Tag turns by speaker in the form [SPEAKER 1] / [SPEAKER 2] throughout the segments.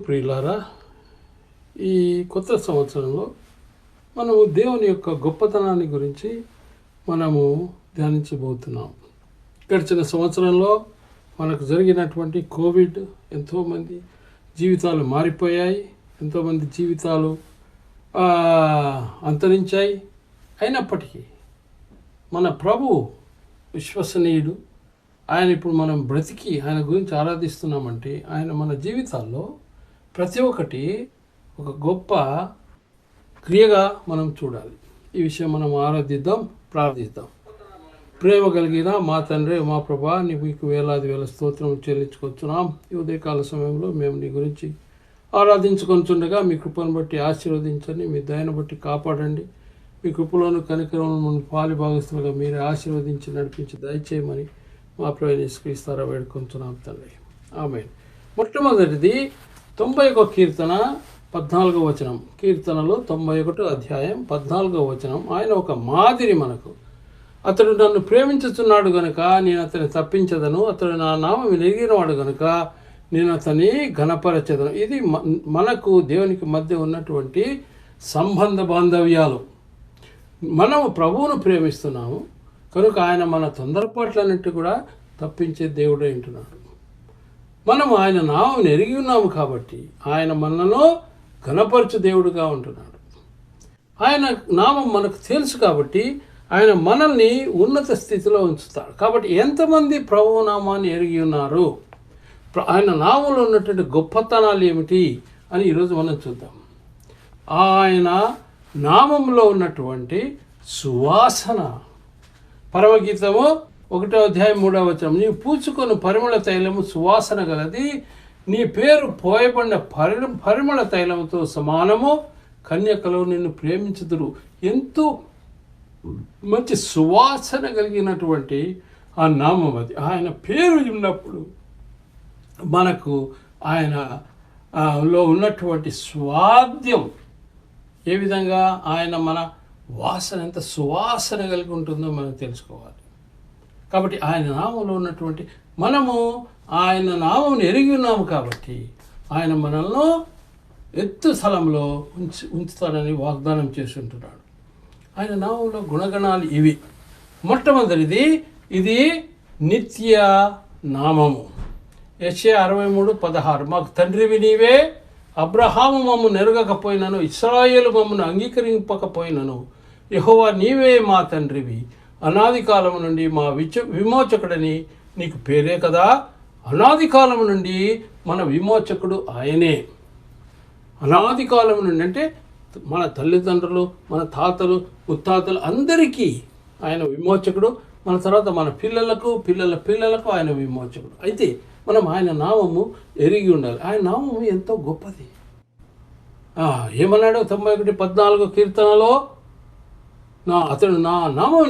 [SPEAKER 1] ప్రియులారా, ఈ కొత్త సంవత్సరంలో మనము దేవుని యొక్క గొప్పతనాన్ని గురించి మనము ధ్యానించబోతున్నాం. గడిచిన సంవత్సరంలో మనకు జరిగినటువంటి కోవిడ్ ఎంతోమంది జీవితాలు మారిపోయాయి, ఎంతోమంది జీవితాలు అంతరించాయి. అయినప్పటికీ మన ప్రభు విశ్వసనీయుడు. ఆయన ఇప్పుడు మనం బ్రతికి ఆయన గురించి ఆరాధిస్తున్నామంటే ఆయన మన జీవితాల్లో ప్రతి ఒక్కటి ఒక గొప్ప క్రియగా మనం చూడాలి. ఈ విషయం మనం ఆరాధిద్దాం, ప్రార్థిద్దాం. ప్రేమ కలిగిన మా తండ్రి, మా ప్రభా, మీకు వేలాది వేల స్తోత్రం చెల్లించుకొచ్చున్నాం. ఈ ఉదయకాల సమయంలో మేము నీ గురించి ఆరాధించుకొంచుండగా మీ కృపను బట్టి ఆశీర్వదించండి, మీ దయను బట్టి కాపాడండి. మీ కృపలోను కనికరంలో పాలి భాగస్తులుగా మీరు ఆశీర్వదించి నడిపించి దయచేయమని మా ప్రభువుని యేసుక్రీస్తు వేడుకొంచున్నాం తండ్రి. ఆమేన్. మొట్టమొదటిది 91 కీర్తన 14వ వచనం. కీర్తనలో 91 అధ్యాయం 14వ వచనం. ఆయన ఒక మాదిరి మనకు. అతడు నన్ను ప్రేమించుచున్నాడు గనుక నేను అతన్ని తప్పించదను, అతడు నా నామం ఎరిగినవాడు గనుక నేను అతన్ని ఘనపరచదను. ఇది మనకు దేవునికి మధ్య ఉన్నటువంటి సంబంధ బాంధవ్యాలు. మనము ప్రభువును ప్రేమిస్తున్నాము కనుక ఆయన మన తొందరపాట్లన్నింటి కూడా తప్పించే దేవుడే అంటున్నాడు. మనము ఆయన నామం ఎరిగి ఉన్నాము కాబట్టి ఆయన మనలో ఘనపరచు దేవుడుగా ఉంటున్నాడు. ఆయన నామం మనకు తెలుసు కాబట్టి ఆయన మనల్ని ఉన్నత స్థితిలో ఉంచుతాడు. కాబట్టి ఎంతమంది ప్రభువు నామాన్ని ఎరిగి ఉన్నారు, ఆయన నామంలో ఉన్నటువంటి గొప్పతనాలు ఏమిటి అని ఈరోజు మనం చూద్దాం. ఆయన నామంలో ఉన్నటువంటి సువాసన. పరమగీతము 1వ అధ్యాయం 3వ వచనం. నీవు పూచుకొని పరిమళ తైలము సువాసన గలది, నీ పేరు పోయబడిన పరిమళ తైలముతో సమానము, కన్యకలు నిన్ను ప్రేమించుదురు. ఎంతో మంచి సువాసన కలిగినటువంటి ఆ నామం అది. ఆయన పేరు ఉన్నప్పుడు మనకు ఆయన లో ఉన్నటువంటి స్వాద్యం ఏ విధంగా ఆయన మన వాసన ఎంత సువాసన కలిగి ఉంటుందో మనం తెలుసుకోవాలి. కాబట్టి ఆయన నామంలో ఉన్నటువంటి మనము ఆయన నామం ఎరిగి ఉన్నాము కాబట్టి ఆయన మనల్ని ఎత్తు స్థలంలో ఉంచుతానని వాగ్దానం చేసి ఉంటున్నాడు. ఆయన నామంలో గుణగణాలు ఇవి. మొట్టమొదటిది ఇది నిత్య నామము. యెషయా 63:16. మాకు తండ్రివి నీవే, అబ్రహాము మమ్మను నెరగకపోయినను, ఇశ్రాయేలు మమ్మను అంగీకరింపకపోయినను, యెహోవా నీవే మా తండ్రివి, అనాది కాలము నుండి మా విమోచకుడని నీకు పేరే కదా. అనాది కాలము నుండి మన విమోచకుడు ఆయనే. అనాది కాలము నుండి అంటే మన తల్లిదండ్రులు, మన తాతలు, ముత్తాతలు అందరికీ ఆయన విమోచకుడు. మన తర్వాత మన పిల్లలకు, పిల్లల పిల్లలకు ఆయన విమోచకుడు. అయితే మనం ఆయన నామము ఎరిగి ఉండాలి. ఆయన నామము ఎంతో గొప్పది. ఏమన్నాడు 91:14 కీర్తనలో, అతడు నా నామం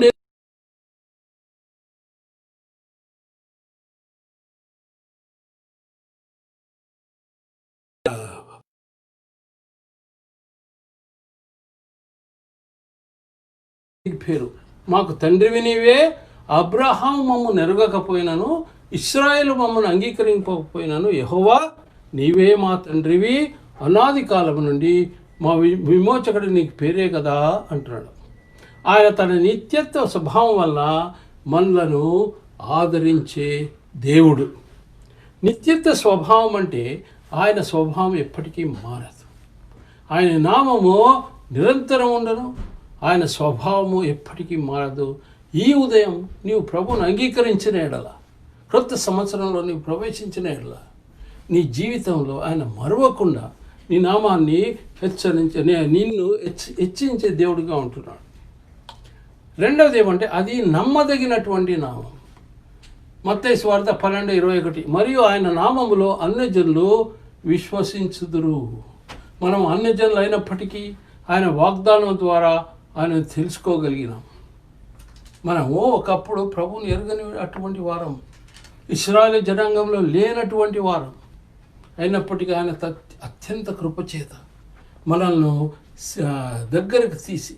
[SPEAKER 1] పేరు. మాకు తండ్రివి నీవే, అబ్రహాం మమ్ము నెరగకపోయినను, ఇశ్రాయేలు మమ్మను అంగీకరింపకపోయినను, యెహోవా నీవే మా తండ్రివి, అనాది కాలము నుండి మా విమోచకుడు నీకు పేరే కదా అంటున్నాడు. ఆయన తన నిత్యత్వ స్వభావం వల్ల మనలను ఆదరించే దేవుడు. నిత్యత్వ స్వభావం అంటే ఆయన స్వభావం ఎప్పటికీ మారదు. ఆయన నామము నిరంతరం ఉండను, ఆయన స్వభావము ఎప్పటికీ మారదు. ఈ ఉదయం నీవు ప్రభువును అంగీకరించిన ఎడల, క్రొత్త సంవత్సరంలో నీవు ప్రవేశించిన ఎడల, నీ జీవితంలో ఆయన మరవకుండా నీ నామాన్ని నిన్ను హెచ్చించే దేవుడిగా ఉంటున్నాడు. రెండవది ఏమంటే అది నమ్మదగినటువంటి నామం. మత్తయి సువార్త 12:21. మరియు ఆయన నామములో అన్యజనులు విశ్వసించుదురు. మనం అన్యజనులు అయినప్పటికీ ఆయన వాగ్దానం ద్వారా ఆయన తెలుసుకోగలిగినాం. మనము ఒకప్పుడు ప్రభువుని ఎరగని అటువంటి వారం, ఇశ్రాయేలు జనాంగంలో లేనటువంటి వారం. అయినప్పటికీ ఆయన అత్యంత కృపచేత మనల్ని దగ్గరకు తీసి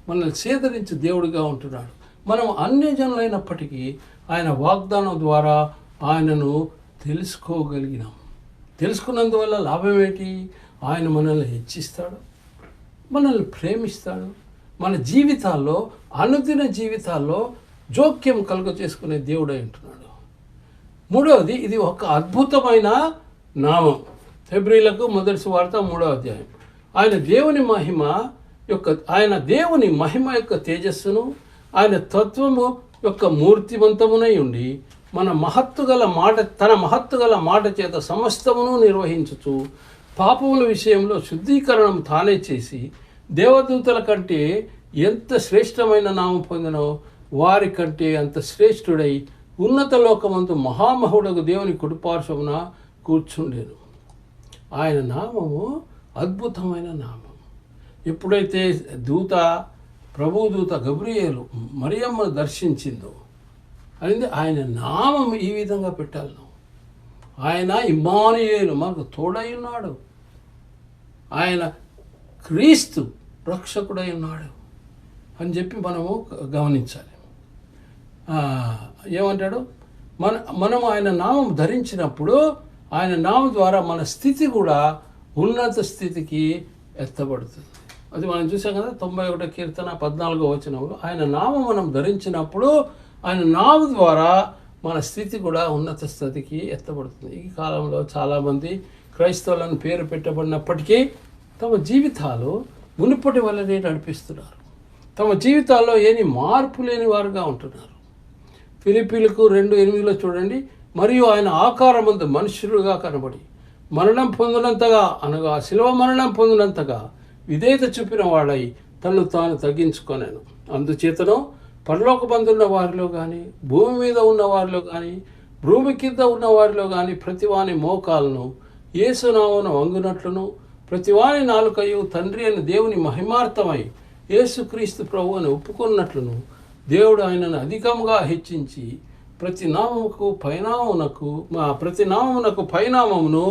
[SPEAKER 1] మనల్ని సేదరించి దేవుడిగా ఉంటున్నాడు. మనం అన్యజనులైనప్పటికీ ఆయన వాగ్దానం ద్వారా ఆయనను తెలుసుకోగలిగినాం. తెలుసుకున్నందువల్ల లాభం ఏంటి? ఆయన మనల్ని హెచ్చిస్తాడు, మనల్ని ప్రేమిస్తాడు, మన జీవితాల్లో అనుదిన జీవితాల్లో జోక్యం కలుగ చేసుకునే దేవుడు అంటున్నాడు. మూడవది, ఇది ఒక అద్భుతమైన నామం. హెబ్రీలకు మొదటి సువార్త 3వ అధ్యాయం. ఆయన దేవుని మహిమ యొక్క తేజస్సును, ఆయన తత్వము యొక్క మూర్తివంతమునై ఉండి తన మహత్తుగల మాట చేత సమస్తమును నిర్వహించుచు పాపముల విషయంలో శుద్ధీకరణం తానే చేసి దేవదూతల కంటే ఎంత శ్రేష్టమైన నామం పొందినో వారి కంటే అంత శ్రేష్ఠుడై ఉన్నత లోకమందు మహామహుడకు దేవుని కుడిపార్శ్వమున కూర్చుండేను. ఆయన నామము అద్భుతమైన నామం. ఎప్పుడైతే ప్రభుదూత గబ్రియేలు మరియమ్మను దర్శించిందో అనేది ఆయన నామం ఈ విధంగా పెట్టాలి. ఆయన ఇమ్మానుయేలు, మనకు తోడై ఉన్నాడు. ఆయన క్రీస్తు రక్షకుడై ఉన్నాడు అని చెప్పి మనము గమనించాలి. ఏమంటాడు? మనం ఆయన నామం ధరించినప్పుడు ఆయన నామం ద్వారా మన స్థితి కూడా ఉన్నత స్థితికి ఎత్తబడుతుంది. అది మనం చూసాం కదా, 91వ కీర్తన 14వ వచనంలో ఆయన నామం మనం ధరించినప్పుడు ఆయన నామం ద్వారా మన స్థితి కూడా ఉన్నత స్థితికి ఎత్తబడుతుంది. ఈ కాలంలో చాలామంది క్రైస్తవులను పేరు పెట్టబడినప్పటికీ తమ జీవితాలు మునుపటి వల్లనే నడిపిస్తున్నారు. తమ జీవితాల్లో ఏమి మార్పు లేని వారుగా ఉంటున్నారు. ఫిలిప్పీలకు 2:8 చూడండి, మరియు ఆయన ఆకారమందు మనుష్యులుగా కనబడి మరణం పొందినంతగా, అనగా శిలువ మరణం పొందినంతగా విధేయత చూపిన వాడై తను తాను తగ్గించుకొనాను. అందుచేతను పరలోకమందున్న వారిలో కానీ, భూమి మీద ఉన్న వారిలో కానీ, భూమి కింద ఉన్న వారిలో కానీ ప్రతివాని మోకాలను యేసునామమున వంగునట్లును, ప్రతివాని నాలుకయు తండ్రి అని దేవుని మహిమార్థమై యేసుక్రీస్తు ప్రభు అని ఒప్పుకున్నట్లును దేవుడు ఆయనను అధికంగా హెచ్చించి ప్రతి నామమునకు పైనామమును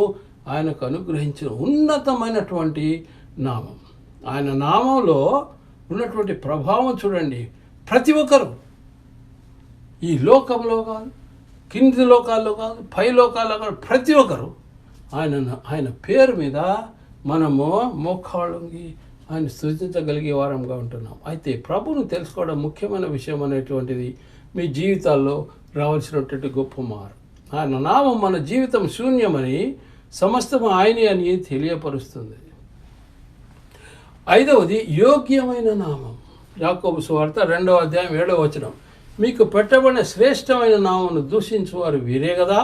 [SPEAKER 1] ఆయనకు అనుగ్రహించిన ఉన్నతమైనటువంటి నామం. ఆయన నామంలో ఉన్నటువంటి ప్రభావం చూడండి. ప్రతి ఒక్కరు, ఈ లోకంలో కాదు, కింది లోకాల్లో కాదు, పై లోకాల్లో కాదు, ప్రతి ఒక్కరు ఆయన పేరు మీద మనము మోకాళ్ళొంగి ఆయన స్తుతించగలిగే వారంగా ఉంటున్నాం. అయితే ప్రభువును తెలుసుకోవడం ముఖ్యమైన విషయం అనేటువంటిది మీ జీవితాల్లో రావాల్సినటువంటి గొప్ప మారు. ఆయన నామం మన జీవితం శూన్యమని, సమస్తం ఆయనే అని తెలియపరుస్తుంది. 5వది, యోగ్యమైన నామం. యాకోబు సువార్త 2వ అధ్యాయం 7వ వచనం, మీకు పెట్టబడిన శ్రేష్టమైన నామమును దూషించువారు వీరే కదా,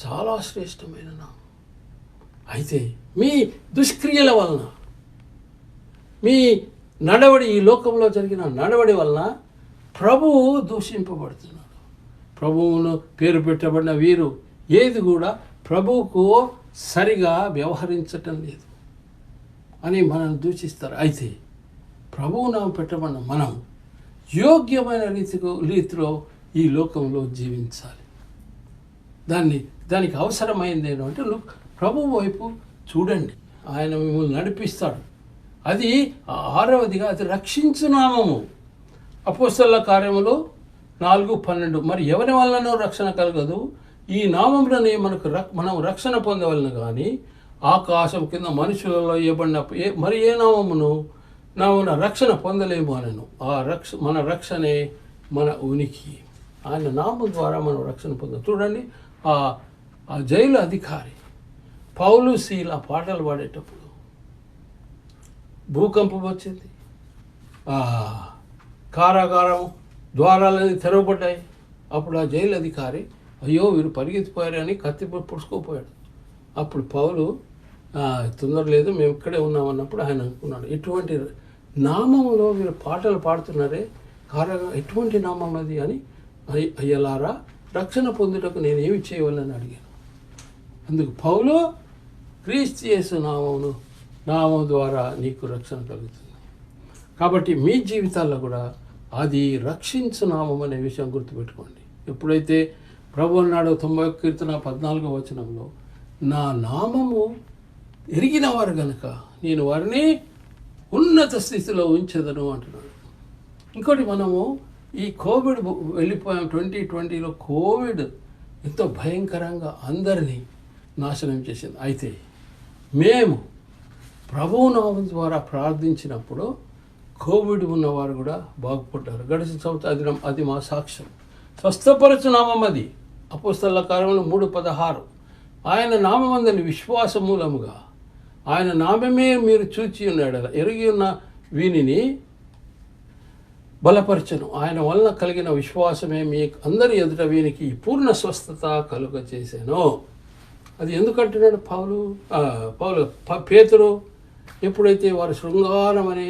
[SPEAKER 1] చాలా శ్రేష్టమైన నామం. అయితే మీ దుష్క్రియల వలన, మీ నడవడి, ఈ లోకంలో జరిగిన నడవడి వలన ప్రభువు దూషింపబడుతున్నాడు. ప్రభువును పేరు పెట్టబడిన వీరు ఏది కూడా ప్రభువుకు సరిగా వ్యవహరించటం లేదు అని మనల్ని దూషిస్తారు. అయితే ప్రభువు నామం పెట్టబడిన మనం యోగ్యమైన రీతిలో ఈ లోకంలో జీవించాలి. దానికి అవసరమైంది ఏంటంటే ప్రభువు వైపు చూడండి, ఆయన మిమ్మల్ని నడిపిస్తాడు. అది 6వదిగా, అది రక్షించు నామము. అపోస్తలుల కార్యములు 4:12, మరి ఎవరి వలననో రక్షణ కలగదు, ఈ నామములనే మనం రక్షణ పొందవలన కానీ ఆకాశం కింద మనుషులలో ఇవ్వబడిన మరి ఏ నామమున రక్షణ పొందలేము అనను. మన రక్షణే మన ఉనికి. ఆయన నామం ద్వారా మనం రక్షణ పొందాం. చూడండి, ఆ జైలు అధికారి పౌలు శీల పాటలు పాడేటప్పుడు భూకంపం వచ్చింది, కారాగారం ద్వారాలన్నీ తెరవబడ్డాయి. అప్పుడు ఆ జైలు అధికారి అయ్యో వీరు పరిగెత్తిపోయారు అని కత్తి పుడుచుకోపోయాడు. అప్పుడు పౌలు తొందర లేదు, మేము ఇక్కడే ఉన్నామన్నప్పుడు ఆయన అనుకున్నాడు, ఎటువంటి నామములో వీరు పాటలు పాడుతున్నారే, ఎటువంటి నామం అది అని, అయ్యలారా రక్షణ పొందుటకు నేనేమి చేయవాలని అడిగాను. అందుకు పౌలు, క్రీస్తు యేసు నామం ద్వారా నీకు రక్షణ కలుగుతుంది. కాబట్టి మీ జీవితాల్లో కూడా అది రక్షించు నామం అనే విషయం గుర్తుపెట్టుకోండి. ఎప్పుడైతే ప్రభు అన్నాడు 90వ కీర్తన 14వ వచనంలో, నా నామము ఎరిగిన వారు గనుక నేను వారిని ఉన్నత స్థితిలో ఉంచెదను అంటున్నాడు. ఇంకోటి, మనము ఈ కోవిడ్ వెళ్ళిపోయాం. 2020లో కోవిడ్ ఎంతో భయంకరంగా అందరినీ నాశనం చేసింది. అయితే మేము ప్రభువు నామం ద్వారా ప్రార్థించినప్పుడు కోవిడ్ ఉన్నవారు కూడా బాగుపడ్డారు. గడిచిన సంవత్సరం అది మా సాక్ష్యం. స్వస్థపరచు నామం అది. అపోస్తలుల కార్యములు 3:16. ఆయన నామమందని విశ్వాస మూలముగా ఆయన నామమే మీరు చూచి ఉన్నాడు, ఎరిగి ఉన్న వీనిని బలపరచను. ఆయన వలన కలిగిన విశ్వాసమే మీ అందరి ఎదుట వీనికి పూర్ణ స్వస్థత కలుగ చేశాను. అది ఎందుకంటున్నాడు పేతురు? ఎప్పుడైతే వారు శృంగారం అనే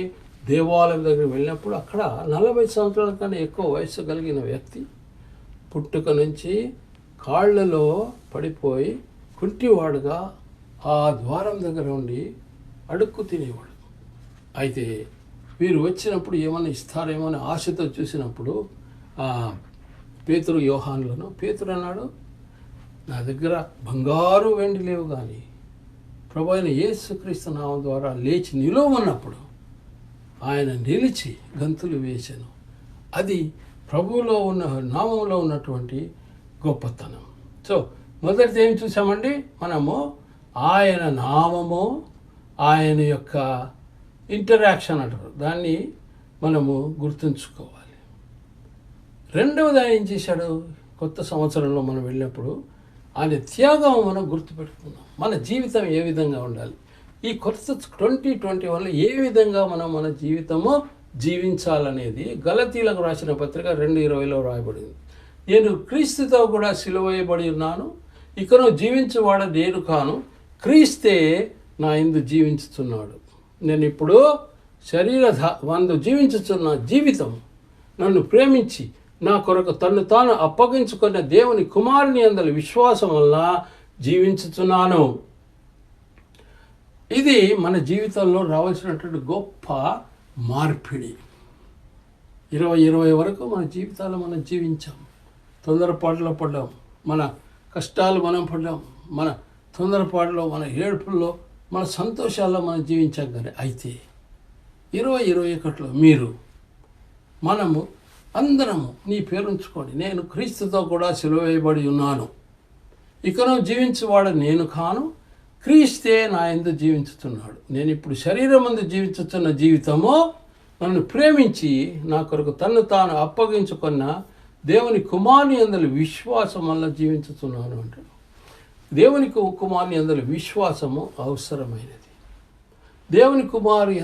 [SPEAKER 1] దేవాలయం దగ్గర వెళ్ళినప్పుడు అక్కడ 40 సంవత్సరాల కన్నా ఎక్కువ వయసు కలిగిన వ్యక్తి పుట్టుక నుంచి కాళ్ళలో పడిపోయి కుంటివాడుగా ఆ ద్వారం దగ్గర ఉండి అడుక్కు తినేవాడు. అయితే వీరు వచ్చినప్పుడు ఏమన్నా ఇస్తారేమో అని ఆశతో చూసినప్పుడు పేతురు యోహానులను పేతురు అన్నాడు, నా దగ్గర బంగారు వెండి లేవు, కానీ ప్రభు అయిన యేసుక్రీస్తు నామం ద్వారా లేచి నిలువమన్నప్పుడు ఆయన నిలిచి గంతులు వేశాను. అది ప్రభువులో ఉన్న నామంలో ఉన్నటువంటి గొప్పతనం. సో మొదటిది ఏం చూసామండి? మనము ఆయన నామము, ఆయన యొక్క ఇంటరాక్షన్ అంటారు, దాన్ని మనము గుర్తుంచుకోవాలి. రెండవది ఆయన ఏం చేశాడు? కొత్త సంవత్సరంలో మనం వెళ్ళినప్పుడు ఆయన త్యాగం మనం గుర్తుపెట్టుకున్నాం. మన జీవితం ఏ విధంగా ఉండాలి, ఈ కొత్త 2021లో ఏ విధంగా మనం మన జీవితము జీవించాలనేది గలతీలకు రాసిన పత్రిక 2:20లో రాయబడింది. నేను క్రీస్తుతో కూడా సిలువేయబడి ఉన్నాను, ఇకను జీవించువాడ నేను కాను, క్రీస్తే నా యందు జీవించుతున్నాడు. నేను ఇప్పుడు వందు జీవించుతున్న జీవితం నన్ను ప్రేమించి నా కొరకు తన్ను తాను అప్పగించుకున్న దేవుని కుమారుని యందలి విశ్వాసం వల్ల జీవించుతున్నాను. ఇది మన జీవితంలో రావాల్సినటువంటి గొప్ప మార్పిడి. 2020 వరకు మన జీవితాలు మనం జీవించాం, తొందరపాటులో పడ్డాం, మన కష్టాలు మనం పడ్డాం, మన తొందరపాటులో, మన ఏడుపుల్లో, మన సంతోషాల్లో మనం జీవించాం. కానీ అయితే 2021లో మనము అందరము నీ పేరు ఉంచుకోండి, నేను క్రీస్తుతో కూడా సిలువేయబడి ఉన్నాను, ఇకను జీవించువాడు నేను కాను, క్రీస్తే నా యందు జీవించుతున్నాడు. నేను ఇప్పుడు శరీరం ముందు జీవించుతున్న జీవితము నన్ను ప్రేమించి నా కొరకు తన్ను తాను అప్పగించుకున్న దేవుని కుమారుని యందలి విశ్వాసం వల్ల జీవించుతున్నాను అంటాడు. దేవుని కుమారుని యందలి విశ్వాసము అవసరమైనది. దేవుని కుమారుని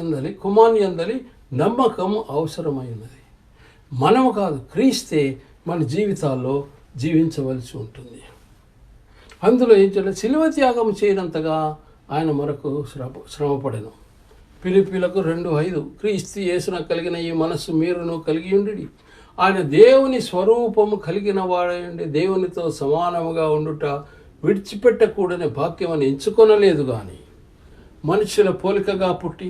[SPEAKER 1] యందలి నమ్మకము అవసరమైనది. మనము కాదు, క్రీస్తే మన జీవితాల్లో జీవించవలసి ఉంటుంది. అందులో ఏం చేయాలి? శిలువ త్యాగం చేయనంతగా ఆయన మనకు శ్రమపడెను. ఫిలిప్పీలకు 2:5 క్రీస్తు యేసున కలిగిన ఈ మనస్సు మీరును కలిగి ఉండి ఆయన దేవుని స్వరూపము కలిగిన వాడండి దేవునితో సమానముగా ఉండుట విడిచిపెట్టకూడని భాగ్యం అని ఎంచుకొనలేదు, కానీ మనుషుల పోలికగా పుట్టి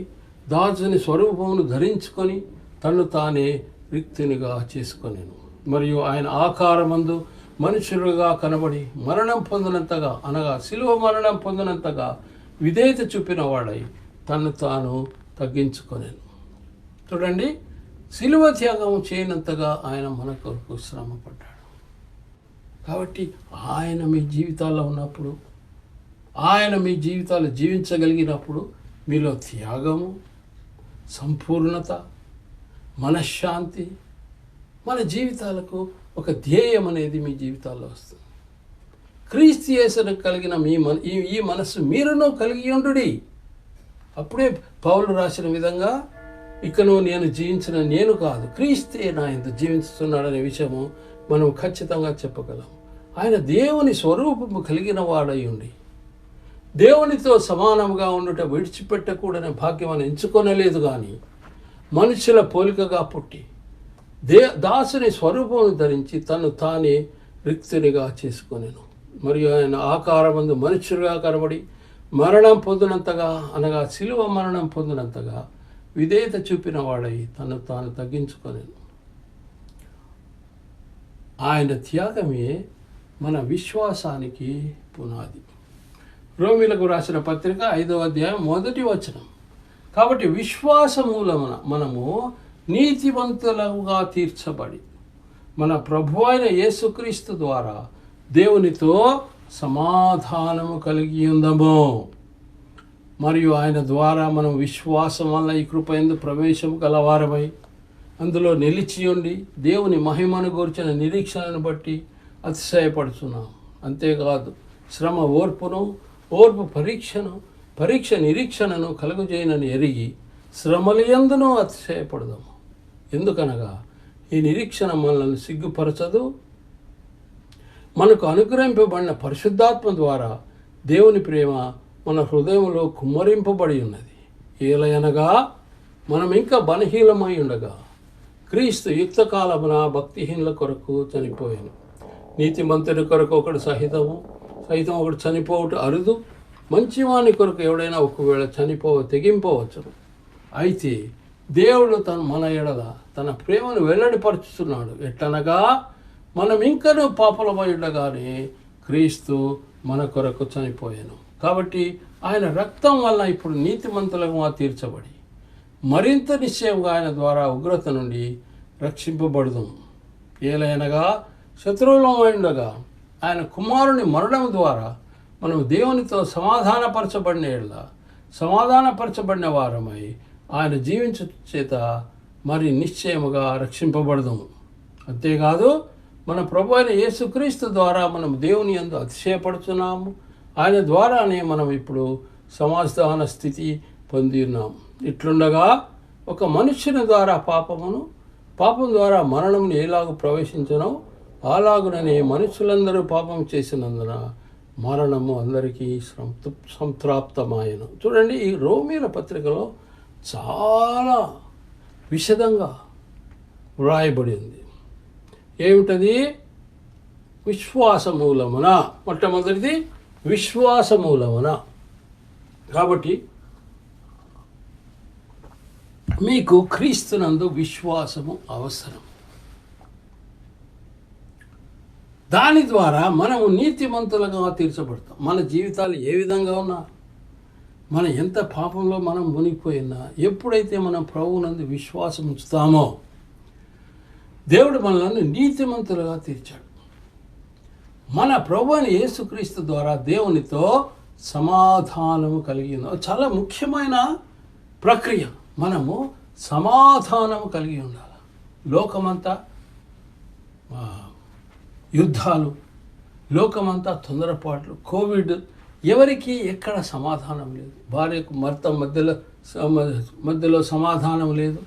[SPEAKER 1] దాసుని స్వరూపమును ధరించుకొని తను తానే రిక్తునిగా చేసుకొనెను. మరియు ఆయన ఆకారమందు మనుషులుగా కనబడి మరణం పొందినంతగా, అనగా శిలువ మరణం పొందినంతగా విధేయత చూపిన వాడై తను తాను తగ్గించుకొనెను. చూడండి, శిలువ త్యాగం చేయనంతగా ఆయన మన కొరకు శ్రమపడ్డాడు. కాబట్టి ఆయన మీ జీవితాల్లో ఉన్నప్పుడు, ఆయన మీ జీవితాలు జీవించగలిగినప్పుడు మీలో త్యాగము, సంపూర్ణత, మనశ్శాంతి, మన జీవితాలకు ఒక ధ్యేయం అనేది మీ జీవితాల్లో వస్తుంది. క్రీస్తు యేసును కలిగిన ఈ మనస్సు మీరును కలిగి ఉండుడి. అప్పుడే పౌలు రాసిన విధంగా ఇకను నేను జీవించిన నేను కాదు, క్రీస్తే నా యందు జీవించుతున్నాడనే విషయము మనం ఖచ్చితంగా చెప్పగలం. ఆయన దేవుని స్వరూపము కలిగిన వాడై ఉండి దేవునితో సమానంగా ఉండుట విడిచిపెట్టకూడని భాగ్యం అని ఎంచుకొనలేదు, కానీ మనుషుల పోలికగా పుట్టి దాసుని స్వరూపమును ధరించి తను తానే రిక్తునిగా చేసుకొనెను. మరియు ఆయన ఆకారమందు మనుష్యుడిగా కనబడి మరణం పొందినంతగా, అనగా శిలువ మరణం పొందినంతగా విధేయత చూపిన వాడై తను తాను తగ్గించుకొనెను. ఆయన త్యాగమే మన విశ్వాసానికి పునాది. రోమీలకు రాసిన పత్రిక 5వ అధ్యాయం 1వ వచనం. కాబట్టి విశ్వాస మూలమున మనము నీతివంతులుగా తీర్చబడి మన ప్రభు అయిన యేసుక్రీస్తు ద్వారా దేవునితో సమాధానము కలిగి ఉందము. మరియు ఆయన ద్వారా మనం విశ్వాసం వల్ల ఈ కృపయందు ప్రవేశం గలవారమై అందులో నిలిచి ఉండి దేవుని మహిమను గురించిన నిరీక్షణను బట్టి అతిశయపడుతున్నాం. అంతేకాదు శ్రమ ఓర్పును, ఓర్పు పరీక్ష నిరీక్షణను కలుగజేయనని ఎరిగి శ్రమలయందును అతిశయపడదాము. ఎందుకనగా ఈ నిరీక్షణ మనల్ని సిగ్గుపరచదు. మనకు అనుగ్రహింపబడిన పరిశుద్ధాత్మ ద్వారా దేవుని ప్రేమ మన హృదయంలో కుమ్మరింపబడి ఉన్నది. ఏలయనగా మనం ఇంకా బలహీనమై ఉండగా క్రీస్తు యుక్తకాలమున భక్తిహీనుల కొరకు చనిపోయాను. నీతిమంతుని కొరకు ఒకడు సైతం ఒకడు చనిపోవటం అరుదు. మంచివాని కొరకు ఎవడైనా ఒకవేళ తెగింపవచ్చు. అయితే దేవుడు మన ఎడల తన ప్రేమను వెల్లడిపరుచుతున్నాడు. ఎట్లనగా మనం ఇంకనూ పాపలమై ఉండగానే క్రీస్తు మన కొరకు చనిపోయాను. కాబట్టి ఆయన రక్తం వల్ల ఇప్పుడు నీతిమంతులుగా తీర్చబడి మరింత నిశ్చయంగా ఆయన ద్వారా ఉగ్రత నుండి రక్షింపబడదు. ఏలైనగా శత్రువులమై ఉండగా ఆయన కుమారుని మరణం ద్వారా మనం దేవునితో సమాధానపరచబడిన వారమై ఆయన జీవించు చేత మరి నిశ్చయముగా రక్షింపబడదాము. అంతేకాదు మన ప్రభు అయిన యేసుక్రీస్తు ద్వారా మనం దేవుని యందు అతిశయపడుతున్నాము. ఆయన ద్వారానే మనం ఇప్పుడు సమాధాన స్థితి పొంది ఉన్నాం. ఇట్లుండగా ఒక మనుష్యుని ద్వారా పాపం ద్వారా మరణమును ఎలాగూ ప్రవేశించనో అలాగుననే మనుషులందరూ పాపం చేసినందున మరణము అందరికీ సంప్రాప్తమాయను. చూడండి, ఈ రోమీల పత్రికలో చాలా విశదంగా వ్రాయబడి ఉంది. ఏమిటది? విశ్వాసమూలమున. మొట్టమొదటిది విశ్వాసమూలమున. కాబట్టి మీకు క్రీస్తునందు విశ్వాసము అవసరం. దాని ద్వారా మనము నీతిమంతులుగా తీర్చబడతాం. మన జీవితాలు ఏ విధంగా ఉన్నా, మనం ఎంత పాపంలో మనం మునిగిపోయినా, ఎప్పుడైతే మనం ప్రభువునందు విశ్వాసం ఉంచుతామో దేవుడు మనల్ని నీతిమంతులుగా తీర్చాడు. మన ప్రభు అయిన యేసుక్రీస్తు ద్వారా దేవునితో సమాధానము కలిగి ఉన్నాం. చాలా ముఖ్యమైన ప్రక్రియ. మనము సమాధానము కలిగి ఉండాలి. లోకమంతా యుద్ధాలు, లోకమంతా తొందరపాట్లు, కోవిడ్, ఎవరికి ఎక్కడ సమాధానం లేదు. భార్యకు భర్త మధ్యలో సమాధానం లేదు.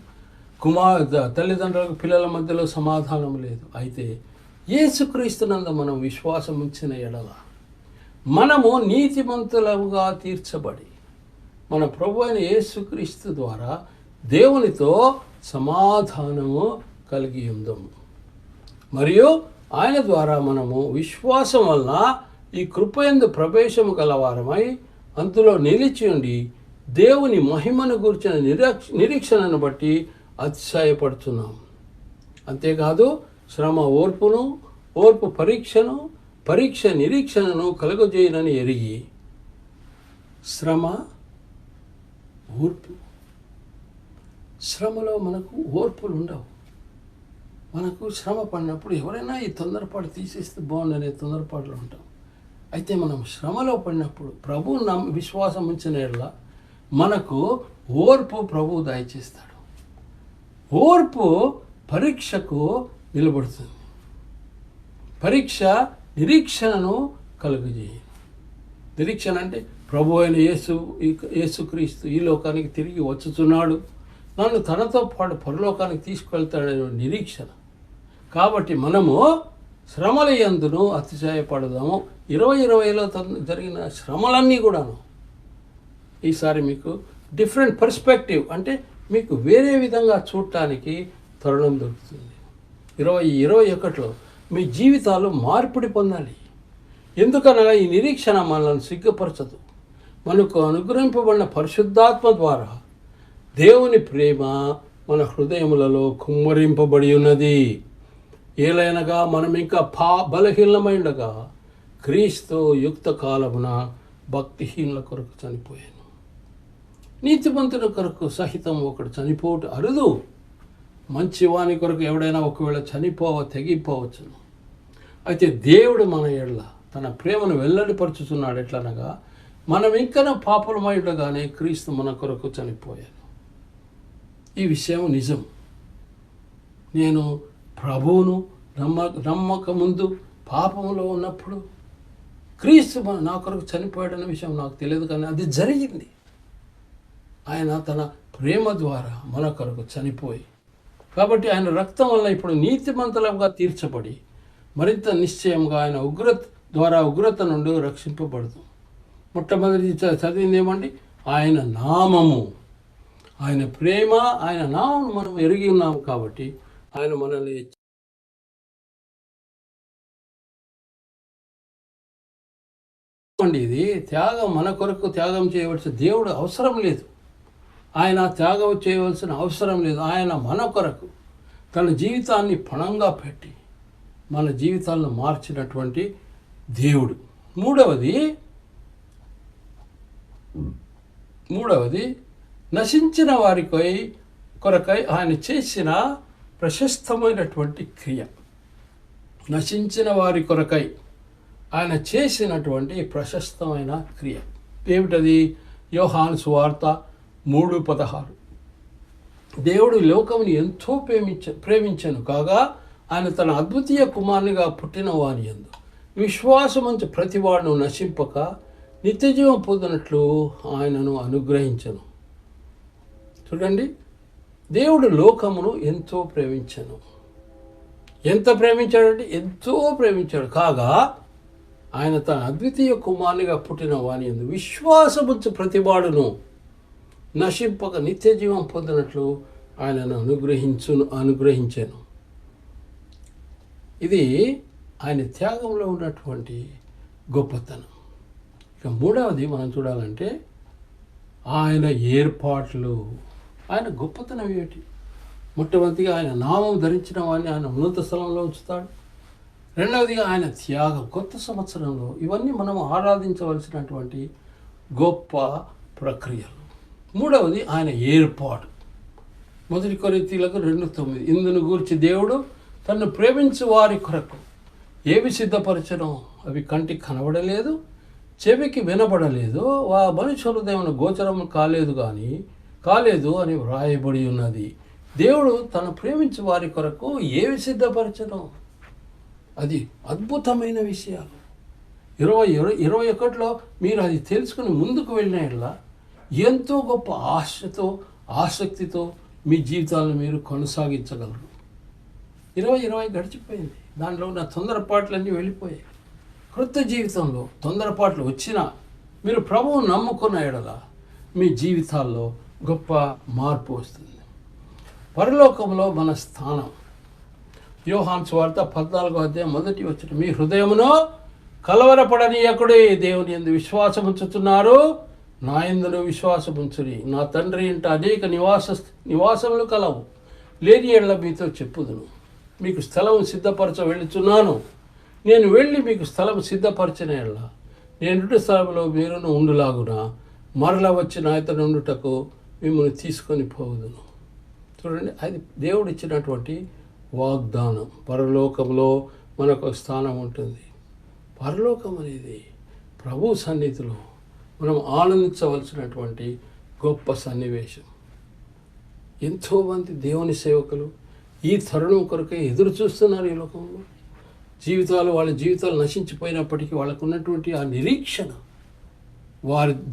[SPEAKER 1] తల్లిదండ్రులకు పిల్లల మధ్యలో సమాధానం లేదు. అయితే యేసుక్రీస్తునందు మనం విశ్వాసం ఉంచిన ఎడల మనము నీతిమంతులుగా తీర్చబడి మన ప్రభు అయిన యేసుక్రీస్తు ద్వారా దేవునితో సమాధానము కలిగి ఉందాము. మరియు ఆయన ద్వారా మనము విశ్వాసం వలన ఈ కృపయందు ప్రవేశము గలవారమై అందులో నిలిచి ఉండి దేవుని మహిమను గురించిన నిరీక్షణను బట్టి అతిశయపడుతున్నాం. అంతేకాదు శ్రమ ఓర్పు పరీక్ష నిరీక్షణను కలుగజేయనని ఎరిగి శ్రమలో మనకు ఓర్పులు ఉండవు. మనకు శ్రమ పడినప్పుడు ఎవరైనా ఈ తొందరపాటు తీసేస్తే బాగుండనే తొందరపాటులో ఉంటాం. అయితే మనం శ్రమలో పడినప్పుడు ప్రభువు విశ్వాసం ఉంచిన ఎడల మనకు ఓర్పు ప్రభువు దయచేస్తాడు. ఓర్పు పరీక్షకు నిలబడుతుంది. పరీక్ష నిరీక్షణను కలుగజేయి. నిరీక్షణ అంటే ప్రభు అయిన యేసుక్రీస్తు ఈ లోకానికి తిరిగి వచ్చుతున్నాడు, నన్ను తనతో పాటు పరలోకానికి తీసుకెళ్తాడనే నిరీక్షణ. కాబట్టి మనము శ్రమల యందును అతిశయపడదాము. 2020లో జరిగిన శ్రమలన్నీ కూడాను ఈసారి మీకు డిఫరెంట్ పర్స్పెక్టివ్, అంటే మీకు వేరే విధంగా చూడటానికి తరుణం దొరుకుతుంది. 2021లో మీ జీవితాలు మార్పిడి పొందాలి. ఎందుకనగా ఈ నిరీక్షణ మనల్ని సిగ్గుపరచదు. మనకు అనుగ్రహింపబడిన పరిశుద్ధాత్మ ద్వారా దేవుని ప్రేమ మన హృదయములలో కుమ్మరింపబడి ఉన్నది. ఏలైనగా మనం ఇంకా బలహీనమై ఉండగా క్రీస్తు యుక్త కాలమున భక్తిహీనుల కొరకు చనిపోయాను. నీతిమంతుల కొరకు సహితం ఒకడు చనిపోవటం అరుదు. మంచివాని కొరకు ఎవడైనా ఒకవేళ తెగిపోవచ్చును. అయితే దేవుడు మన ఎడల తన ప్రేమను వెల్లడిపరుచుతున్నాడు. ఎట్లనగా మనం ఇంకా పాపలమై ఉండగానే క్రీస్తు మన కొరకు చనిపోయాను. ఈ విషయం నిజం. నేను ప్రభువును నమ్మక ముందు పాపంలో ఉన్నప్పుడు క్రీస్తు నా కొరకు చనిపోయాడన్న విషయం నాకు తెలియదు, కానీ అది జరిగింది. ఆయన తన ప్రేమ ద్వారా మన కొరకు చనిపోయి, కాబట్టి ఆయన రక్తం వల్ల ఇప్పుడు నీతిమంతులుగా తీర్చబడి మరింత నిశ్చయంగా ఆయన ఉగ్రత నుండి రక్షింపబడదు. మొట్టమొదటి చదివింది ఏమండి? ఆయన నామము, ఆయన ప్రేమ, ఆయన నామము మనం ఎరిగి ఉన్నాము కాబట్టి ఆయన మనల్ని ఇది త్యాగం, మన కొరకు త్యాగం చేయవలసిన దేవుడు అవసరం లేదు. ఆయన త్యాగం చేయవలసిన అవసరం లేదు. ఆయన మన కొరకు తన జీవితాన్ని పణంగా పెట్టి మన జీవితాలను మార్చినటువంటి దేవుడు. మూడవది నశించిన వారి కొరకై ఆయన చేసిన ప్రశస్తమైనటువంటి క్రియ. నశించిన వారి కొరకై ఆయన చేసినటువంటి ప్రశస్తమైన క్రియ ఏమిటది? యోహాను సువార్త 3:16. దేవుడు లోకముని ఎంతో ప్రేమించను కాగా ఆయన తన అద్వితీయ కుమారునిగా పుట్టిన వాని యందు విశ్వాసముంచు ప్రతివాడును నశింపక నిత్యజీవం పొందినట్లు ఆయనను అనుగ్రహించను. చూడండి, దేవుడు లోకమును ఎంతో ప్రేమించను. ఎంత ప్రేమించాడంటే ఎంతో ప్రేమించాడు. కాగా ఆయన తన అద్వితీయ కుమారునిగా పుట్టిన వాని యందు విశ్వాసముంచు ప్రతివాడును నశింపక నిత్యజీవం పొందినట్లు ఆయనను అనుగ్రహించాను. ఇది ఆయన త్యాగంలో ఉన్నటువంటి గొప్పతనం. ఇక మూడవది మనం చూడాలంటే ఆయన ఏర్పాట్లు. ఆయన గొప్పతనం ఏమిటి? మొట్టమొదటిగా ఆయన నామం ధరించిన వాడిని ఆయన ఉన్నత స్థలంలో ఉంచుతాడు. రెండవదిగా ఆయన త్యాగం కొత్త సంవత్సరంలో. ఇవన్నీ మనం ఆరాధించవలసినటువంటి గొప్ప ప్రక్రియలు. మూడవది ఆయన ఏర్పాటు. 1 కొరింథీయులకు 2:9. ఇందును గూర్చి దేవుడు తన్ను ప్రేమించు వారి కొరకు ఏవి సిద్ధపరచడం అవి కంటికి కనబడలేదు, చెవికి వినబడలేదు, మనుష్య హృదయమున గోచరం కాలేదు అని వ్రాయబడి ఉన్నది. దేవుడు తను ప్రేమించు వారి కొరకు ఏవి సిద్ధపరచడం, అది అద్భుతమైన విషయాలు. 21లో మీరు అది తెలుసుకుని ముందుకు వెళ్ళిన ఎంతో గొప్ప ఆశతో ఆసక్తితో మీ జీవితాలను మీరు కొనసాగించగలరు. 2020 గడిచిపోయింది. దానిలో ఉన్న తొందరపాట్లన్నీ వెళ్ళిపోయాయి. క్రొత్త జీవితంలో తొందరపాట్లు వచ్చినా మీరు ప్రభువు నమ్ముకున్న ఎడల మీ జీవితాల్లో గొప్ప మార్పు వస్తుంది. పరలోకంలో మన స్థానం. యోహాను సువార్త 14:1 మీ హృదయమును కలవరపడనీయకుడి, దేవుని యందు విశ్వాసముంచుతున్నారు, నా యందును విశ్వాసముంచుడి. నా తండ్రి ఇంట అనేక నివాసములు కలవు, లేని ఎడల మీతో చెప్పుదును. మీకు స్థలం సిద్ధపరచ వెళ్ళుచున్నాను. నేను వెళ్ళి మీకు స్థలం సిద్ధపరచిన ఎడల నేను స్థలంలో మీరును ఉండులాగున మరల వచ్చి నా ఇతను ఉండుటకు మిమ్మల్ని తీసుకొని పోదును. చూడండి, అది దేవుడు ఇచ్చినటువంటి వాగ్దానం. పరలోకంలో మనకు స్థానం ఉంటుంది. పరలోకం అనేది ప్రభు సన్నిధిలో మనం ఆనందించవలసినటువంటి గొప్ప సన్నివేశం. ఎంతోమంది దేవుని సేవకులు ఈ తరుణం కొరకే ఎదురు చూస్తున్నారు. ఈ లోకంలో వాళ్ళ జీవితాలు నశించిపోయినప్పటికీ వాళ్ళకు ఉన్నటువంటి ఆ నిరీక్షణ,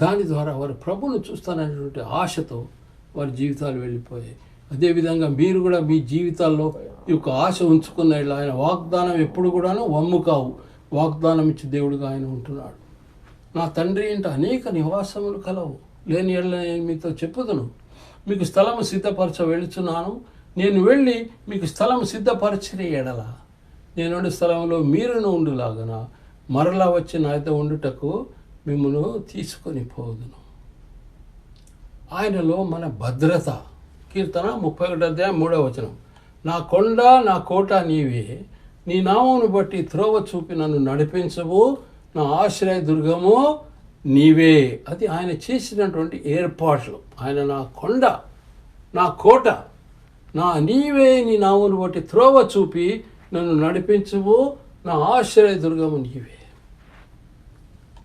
[SPEAKER 1] దాని ద్వారా వారి ప్రభువును చూస్తాననేటువంటి ఆశతో వారి జీవితాలు వెళ్ళిపోయాయి. అదేవిధంగా మీరు కూడా మీ జీవితాల్లో ఈ యొక్క ఆశ ఉంచుకున్న ఆయన వాగ్దానం ఎప్పుడు కూడాను వమ్ము కావు. వాగ్దానం ఇచ్చి దేవుడుగా ఆయన ఉంటున్నాడు. నా తండ్రి ఇంట అనేక నివాసములు కలవు, లేని ఎడల నేను మీతో చెప్పుదును. మీకు స్థలము సిద్ధపరచ వెళుచున్నాను. నేను వెళ్ళి మీకు స్థలము సిద్ధపరచిన ఎడల నేను స్థలంలో మీరును ఉండులాగన మరలా వచ్చి నాతో ఉండుటకు మిమ్మల్ని తీసుకొని పోదును. ఆయనలో మన భద్రత. కీర్తన 31:3 నా కొండ నా కోట నీవే, నీ నామమును బట్టి త్రోవ చూపి నన్ను నడిపించవు, నా ఆశ్రయ దుర్గము నీవే. అది ఆయన చేసినటువంటి ఏర్పాట్లు. ఆయన నా కొండ నా కోట, నీవే, నీ నామమును బట్టి త్రోవ చూపి నన్ను నడిపించవు, నా ఆశ్రయ దుర్గము నీవే.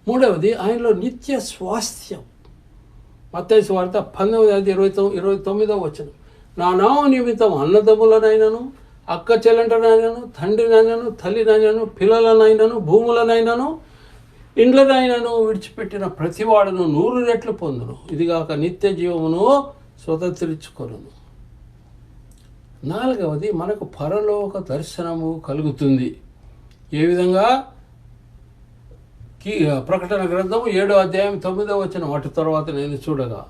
[SPEAKER 1] మూడవది ఆయనలో నిత్య స్వాస్థ్యం. మత్తయి సువార్త 19:29 నా నామం నిమిత్తం అన్నదమ్ములనైనను, అక్క చెల్లెంటనైనను, తండ్రినైనను, తల్లినైనను, పిల్లలనైనను, భూములనైనను, ఇండ్లనైనను విడిచిపెట్టిన ప్రతివాడును 100 రెట్లు పొందును. ఇదిగాక నిత్య జీవమును స్వతంత్రించుకొనును. నాలుగవది మనకు పరలోక దర్శనము కలుగుతుంది. ఏ విధంగా? ప్రకటన గ్రంథము 7:9 వాటి తర్వాత నేను చూడగా,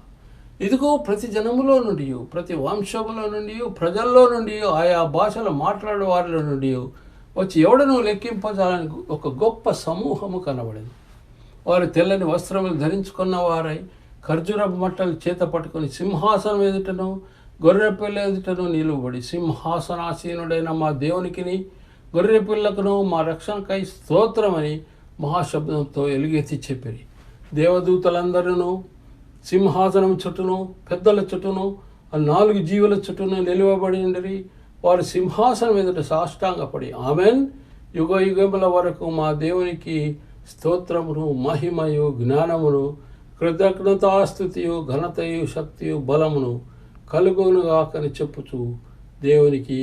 [SPEAKER 1] ఇదిగో ప్రతి జనములో నుండి, ప్రతి వంశములో నుండి, ప్రజల్లో నుండి, ఆయా భాషలు మాట్లాడే వారిలో నుండి వచ్చి ఎవడను లెక్కింపజాలని ఒక గొప్ప సమూహము కనబడింది. వారు తెల్లని వస్త్రములు ధరించుకున్న వారై ఖర్జూరపు మట్టలు చేత పట్టుకొని సింహాసనం ఎదుటను గొర్రెపిల్ల ఎదుటను నిలువబడి, సింహాసనాసీనుడైన మా దేవునికిని గొర్రెపిల్లకును మా రక్షణకై స్తోత్రమని మహాశబ్దంతో ఎలుగెత్తి చెప్పిరి. దేవదూతలందరూ సింహాసనం చుట్టూను, పెద్దల చుట్టూను, 4 జీవుల చుట్టూను నిలువబడి ఉండిరి. వారు సింహాసనం ఎదుట సాష్టాంగపడి, ఆమెన్, యుగ యుగముల వరకు మా దేవునికి స్తోత్రమును, మహిమయు, జ్ఞానమును, కృతజ్ఞతాస్తుతియు, ఘనతయు, శక్తియు, బలమును కలుగునుగాకని చెప్పుచు దేవునికి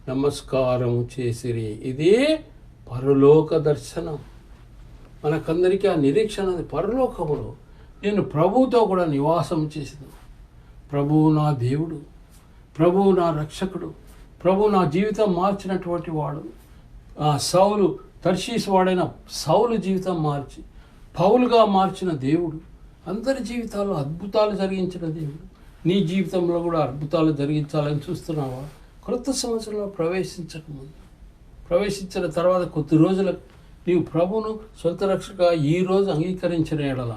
[SPEAKER 1] నమస్కారము చేసిరి. ఇది పరలోక దర్శనం. మనకందరికీ ఆ నిరీక్షణ పరలోకములో నేను ప్రభువుతో కూడా నివాసం చేసిన, ప్రభువు నా దేవుడు, ప్రభువు నా రక్షకుడు, ప్రభువు నా జీవితం మార్చినటువంటి వాడు. సౌలు, తర్షీసు వాడైన సౌలు జీవితం మార్చి పౌలుగా మార్చిన దేవుడు, అందరి జీవితాల్లో అద్భుతాలు జరిగించిన దేవుడు. నీ జీవితంలో కూడా అద్భుతాలు జరిగించాలని చూస్తున్నావా? క్రొత్త సంవత్సరంలో ప్రవేశించిన తర్వాత కొద్ది రోజులకు నీవు ప్రభువును సొంత రక్షగా ఈరోజు అంగీకరించిన ఎడల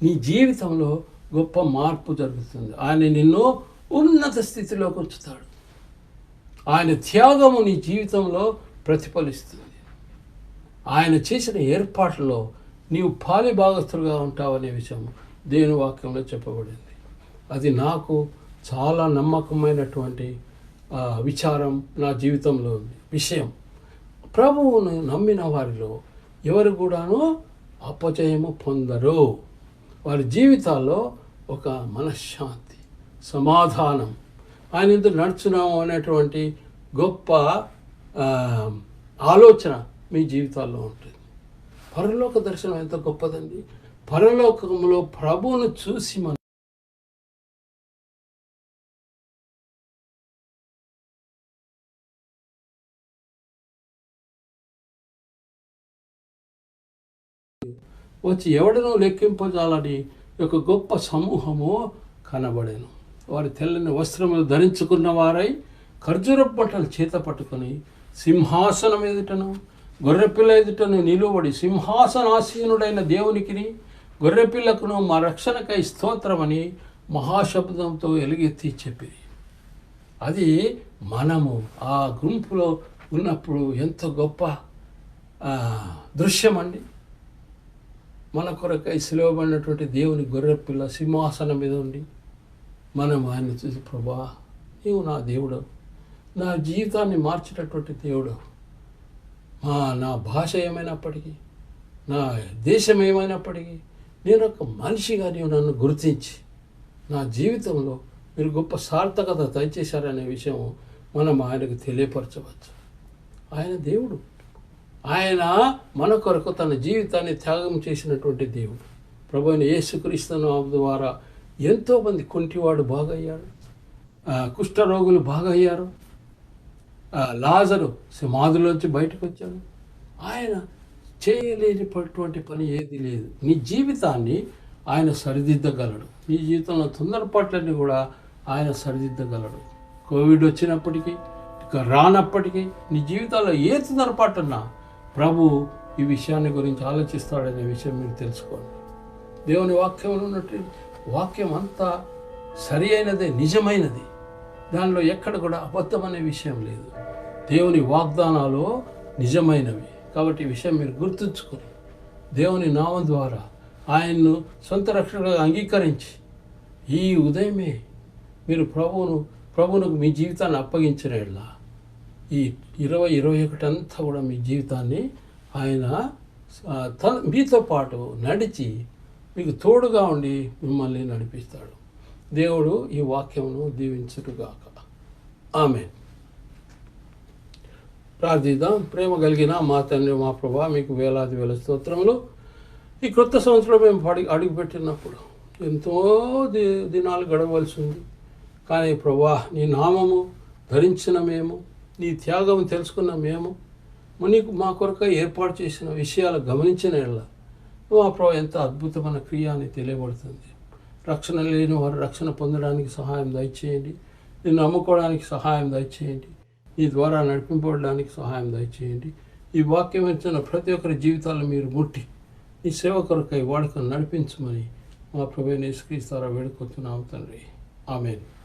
[SPEAKER 1] నీ జీవితంలో గొప్ప మార్పు జరుగుతుంది. ఆయన నిన్ను ఉన్నత స్థితిలోకి ఉంచుతాడు. ఆయన త్యాగము నీ జీవితంలో ప్రతిఫలిస్తుంది. ఆయన చేసిన ఏర్పాట్లలో నీవు పాలి భాగస్తులుగా ఉంటావనే విషయం దేవుని వాక్యంలో చెప్పబడింది. అది నాకు చాలా నమ్మకమైనటువంటి విచారం నా జీవితంలో ఉంది. విషయం, ప్రభువును నమ్మిన వారిలో ఎవరు కూడాను అపజయము పొందరు. వారి జీవితాల్లో ఒక మనశ్శాంతి, సమాధానం, ఆయన ఎందుకు నడుచున్నాము అనేటువంటి గొప్ప ఆలోచన మీ జీవితాల్లో ఉంటుంది. పరలోక దర్శనం ఎంత గొప్పదండి. పరలోకంలో ప్రభువును చూసి మనం వచ్చి ఎవడనూ లెక్కింపజాలని ఒక గొప్ప సమూహము కనబడేను. వారి తెల్లని వస్త్రములు ధరించుకున్న వారై ఖర్జూరపు బట్టలు చేత పట్టుకొని సింహాసనం ఎదుటను గొర్రెపిల్ల ఎదుటను నిలువబడి, సింహాసనాసీనుడైన దేవునికిని గొర్రెపిల్లకును మా రక్షణకై స్తోత్రమని మహాశబ్దంతో ఎలుగెత్తి చెప్పిరి. అది మనము ఆ గుంపులో ఉన్నప్పుడు ఎంత గొప్ప దృశ్యం అండి. మన కొరకై సిలువబడినటువంటి దేవుని గొర్రెపిల్ల సింహాసనం మీద ఉండి మనం ఆయన చూసి, ప్రభా నీవు నా దేవుడు, నా జీవితాన్ని మార్చేటటువంటి దేవుడు, నా భాష ఏమైనప్పటికీ, నా దేశం ఏమైనప్పటికీ, నేను ఒక మనిషిగా నీవు నన్ను గుర్తించి నా జీవితంలో మీరు గొప్ప సార్థకత దయచేశారనే విషయం మనం ఆయనకు తెలియపరచవచ్చు. ఆయన దేవుడు, ఆయన మన కొరకు తన జీవితాన్ని త్యాగం చేసినటువంటి దేవుడు. ప్రభువైన యేసుక్రీస్తు ద్వారా ఎంతోమంది కుంటివాడు బాగయ్యాడు, కుష్ఠరోగులు బాగయ్యారు, లాజరు సమాధిలోంచి బయటకు వచ్చాడు. ఆయన చేయలేనిటువంటి పని ఏది లేదు. నీ జీవితాన్ని ఆయన సరిదిద్దగలడు. నీ జీవితంలో తొందరపాట్లన్నీ కూడా ఆయన సరిదిద్దగలడు. కోవిడ్ వచ్చినప్పటికీ, ఇక రానప్పటికీ, నీ జీవితాల్లో ఏ తొందరపాటున్నా ప్రభు ఈ విషయాన్ని గురించి ఆలోచిస్తాడనే విషయం మీరు తెలుసుకోండి. దేవుని వాక్యంలో ఉన్నట్టు వాక్యం అంతా సరి అయినదే, నిజమైనది. దానిలో ఎక్కడ కూడా అబద్ధం అనే విషయం లేదు. దేవుని వాగ్దానాలు నిజమైనవి. కాబట్టి ఈ విషయం మీరు గుర్తుంచుకొని దేవుని నామం ద్వారా ఆయన్ను సొంత రక్షణగా అంగీకరించి ఈ ఉదయమే మీరు ప్రభువునకు మీ జీవితాన్ని అప్పగించిన యెడల ఈ 2021 అంతా కూడా మీ జీవితాన్ని ఆయన మీతో పాటు నడిచి మీకు తోడుగా ఉండి మిమ్మల్ని నడిపిస్తాడు. దేవుడు ఈ వాక్యమును దీవించుగాక. ఆమేన్. ప్రార్థిద్దాం. ప్రేమ కలిగిన మా తండ్రి, మా ప్రభా, మీకు వేలాది వేల స్తోత్రములు. ఈ క్రొత్త సంవత్సరం మేము అడుగుపెట్టినప్పుడు ఎంతో దినాలు గడవలసి ఉంది. కానీ ప్రభా, నీ నామము ధరించిన మేము, నీ త్యాగం తెలుసుకున్న మేము, నీకు మా కొరకై ఏర్పాటు చేసిన విషయాలు గమనించిన ఎడల మా ప్రభు ఎంత అద్భుతమైన క్రియ అని తెలియబడుతుంది. రక్షణ లేని వారు రక్షణ పొందడానికి సహాయం దయచేయండి. నిన్ను నమ్ముకోవడానికి సహాయం దయచేయండి. నీ ద్వారా నడిపింపబడడానికి సహాయం దయచేయండి. ఈ వాక్యం ఇచ్చిన ప్రతి ఒక్కరి జీవితాలను మీరు ముట్టి నీ సేవ కొరకై వాడుకొని నడిపించమని మా ప్రభువైన యేసుక్రీస్తు ద్వారా వేడుకొస్తున్నాము తండ్రి. ఆమేన్.